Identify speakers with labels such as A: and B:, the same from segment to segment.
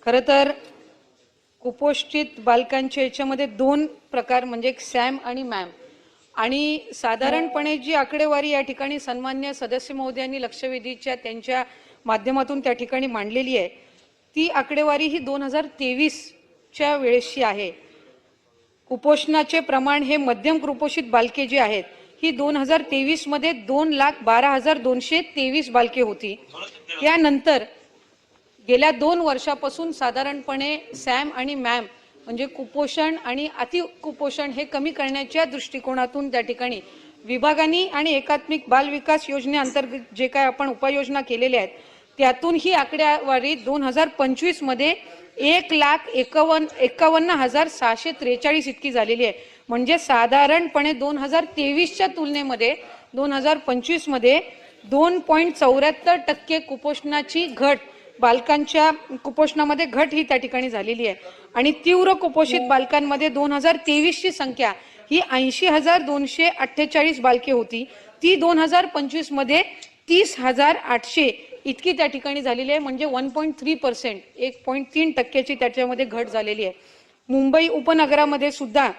A: खरं तर कुपोषित बालकांच्या याच्यामध्ये दोन प्रकार म्हणजे एक सॅम आणि मॅम, आणि साधारणपणे जी आकडेवारी या ठिकाणी सन्मान्य सदस्य महोदयांनी लक्षवेधीच्या त्यांच्या माध्यमातून त्या ठिकाणी मांडलेली आहे, ती आकडेवारी ही 2023च्या वेळेसची आहे. कुपोषणाचे प्रमाण हे मध्यम कुपोषित बालके जी आहेत ही 2023 मध्ये 2,12,223 बालके होती. त्यानंतर गेल्या 2 वर्षापासून साधारणपणे सॅम आणि मॅम म्हणजे कुपोषण आणि अतिकुपोषण हे कमी करण्याच्या दृष्टिकोनातून त्या ठिकाणी विभागांनी आणि एकात्मिक बाल विकास योजनेअंतर्गत जे काय आपण उपाययोजना केलेल्या आहेत त्यातून ही आकडेवारी 2025 मध्ये 1,51,643 इतकी झालेली आहे. म्हणजे साधारणपणे 2023च्या तुलनेमध्ये 2025 मध्ये 2.74% कुपोषणाची घट, बालकांच्या कुपोषणामध्ये घट ही त्या ठिकाणी झालेली आहे. आणि तीव्र कुपोषित बालकांमध्ये 2023 ची संख्या ही 80,248 बालके होती, ती 2025 मध्ये 30,800 इतकी त्या ठिकाणी झालेली आहे. म्हणजे 1.3%, 1.3% त्याच्यामध्ये घट झालेली आहे. मुंबई उपनगरामध्ये सुद्धा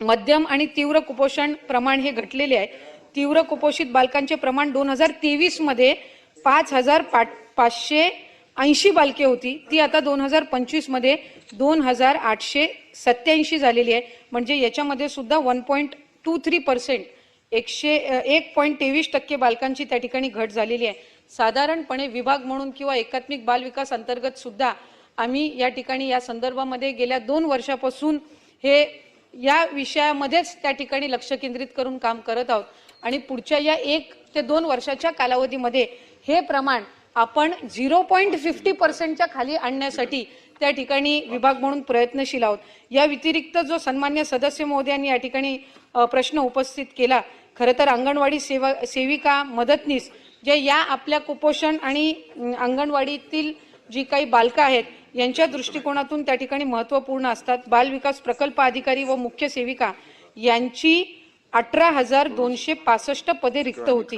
A: मध्यम आणि तीव्र कुपोषण प्रमाण हे घटलेले आहे. तीव्र कुपोषित बालकांचे प्रमाण 2023 मध्ये 5,580 बालके होती, ती आता 2025 मध्ये 2,887 झालेली आहे. म्हणजे याच्यामध्ये सुद्धा 1.23%, 1.23% बालकांची त्या ठिकाणी घट झालेली आहे. साधारणपणे विभाग म्हणून किंवा एकात्मिक बाल विकास अंतर्गत सुद्धा आम्ही या ठिकाणी या संदर्भामध्ये गेल्या 2 वर्षापासून हे या विषयामध्येच त्या ठिकाणी लक्ष केंद्रित करून काम करत आहोत. आणि पुढच्या या 1 ते 2 वर्षाच्या कालावधीमध्ये हे प्रमाण आपण 0.50% खाली आणण्यासाठी त्या ठिकाणी विभाग म्हणून प्रयत्नशील आहोत. या व्यतिरिक्त जो सन्मान्य सदस्य महोदयांनी या ठिकाणी प्रश्न उपस्थित केला, खरं तर अंगणवाडी सेविका मदतनीस जे या आपल्या कुपोषण आणि अंगणवाडीतील जी काही बालकं आहेत यांच्या दृष्टिकोनातून त्या ठिकाणी महत्त्वपूर्ण असतात. बाल विकास प्रकल्प अधिकारी व मुख्य सेविका यांची 18,265 पदे रिक्त होती.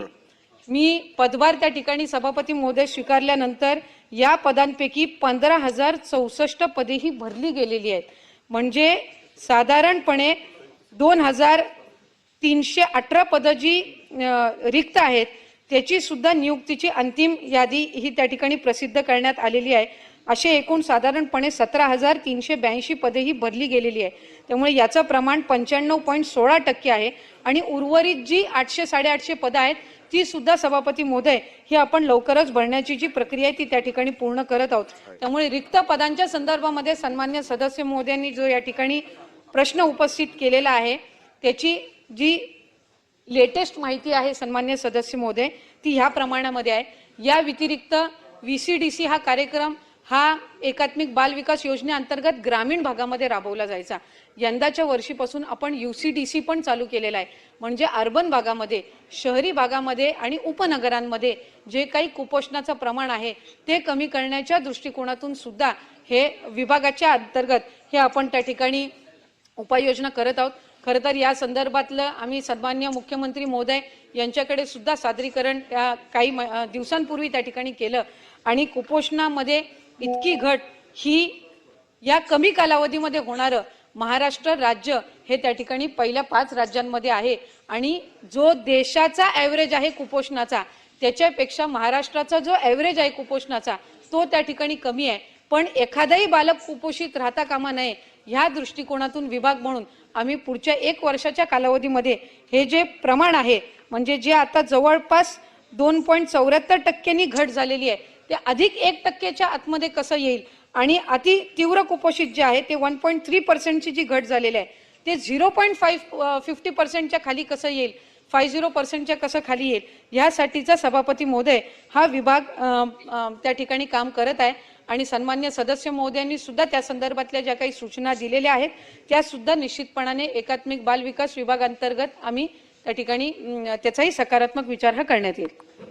A: मी पदभार त्या ठिकाणी सभापती महोदय स्वीकारल्यानंतर या पदांपैकी 15,064 पदे ही भरली गेलेली आहेत. म्हणजे साधारणपणे 2,318 पदं जी रिक्त आहेत त्याची सुद्धा नियुक्तीची अंतिम यादी ही त्या ठिकाणी प्रसिद्ध करण्यात आलेली आहे. असे एकूण साधारणपणे 17,382 पदे ही भरली गेलेली आहे. त्यामुळे याचं प्रमाण 95.16% आहे. आणि उर्वरित जी 800-850 पदं आहेत ती सुद्धा सभापती महोदय ही आपण लवकरच भरण्याची जी प्रक्रिया आहे ती त्या ठिकाणी पूर्ण करत आहोत. त्यामुळे रिक्त पदांच्या संदर्भामध्ये सन्मान्य सदस्य महोदयांनी जो या ठिकाणी प्रश्न उपस्थित केलेला आहे त्याची जी लेटेस्ट माहिती आहे सन्मान्य सदस्य महोदय ती ह्या प्रमाणामध्ये आहे. या व्यतिरिक्त VCDC हा कार्यक्रम हा एकात्मिक बाल विकास योजनेअंतर्गत ग्रामीण भागामध्ये राबवला जायचा. यंदाच्या वर्षीपासून आपण UCDC पण चालू केलेला आहे. म्हणजे अर्बन भागामध्ये, शहरी भागामध्ये आणि उपनगरांमध्ये जे काही कुपोषणाचं प्रमाण आहे ते कमी करण्याच्या दृष्टिकोनातून सुद्धा हे विभागाच्या अंतर्गत हे आपण त्या ठिकाणी उपाययोजना करत आहोत. खरं तर या संदर्भातलं आम्ही सन्मान्य मुख्यमंत्री महोदय यांच्याकडे सुद्धा सादरीकरण त्या काही दिवसांपूर्वी त्या ठिकाणी केलं. आणि कुपोषणामध्ये इतकी घट ही या कमी कालावधीमध्ये होणारं महाराष्ट्र राज्य हे त्या ठिकाणी पहिल्या 5 राज्यांमध्ये आहे. आणि जो देशाचा ॲव्हरेज आहे कुपोषणाचा त्याच्यापेक्षा महाराष्ट्राचा जो ॲव्हरेज आहे कुपोषणाचा तो त्या ठिकाणी कमी आहे. पण एखादाही बालक कुपोषित राहता कामा नये ह्या दृष्टिकोनातून विभाग म्हणून आम्ही पुढच्या 1 वर्षाच्या कालावधीमध्ये हे जे प्रमाण आहे म्हणजे जे आता जवळपास 2.74% घट झालेली आहे ते अधिक 1%च्या आतमध्ये कसं येईल आणि अति तीव्र कुपोषित जे आहे ते 1.3% ची घट झालेली आहे ते 0.50% खाली कसं येईल, 50% कसं खाली येईल यासाठीचा सभापती महोदय हा विभाग त्या ठिकाणी काम करत आहे. आणि सन्मान्य सदस्य महोदयांनी सुद्धा त्या संदर्भातल्या ज्या काही सूचना दिलेल्या आहेत त्या सुद्धा निश्चितपणाने एकात्मिक बाल विकास विभागांतर्गत आम्ही त्या ठिकाणी त्याचाही सकारात्मक विचार हा करण्यात येईल.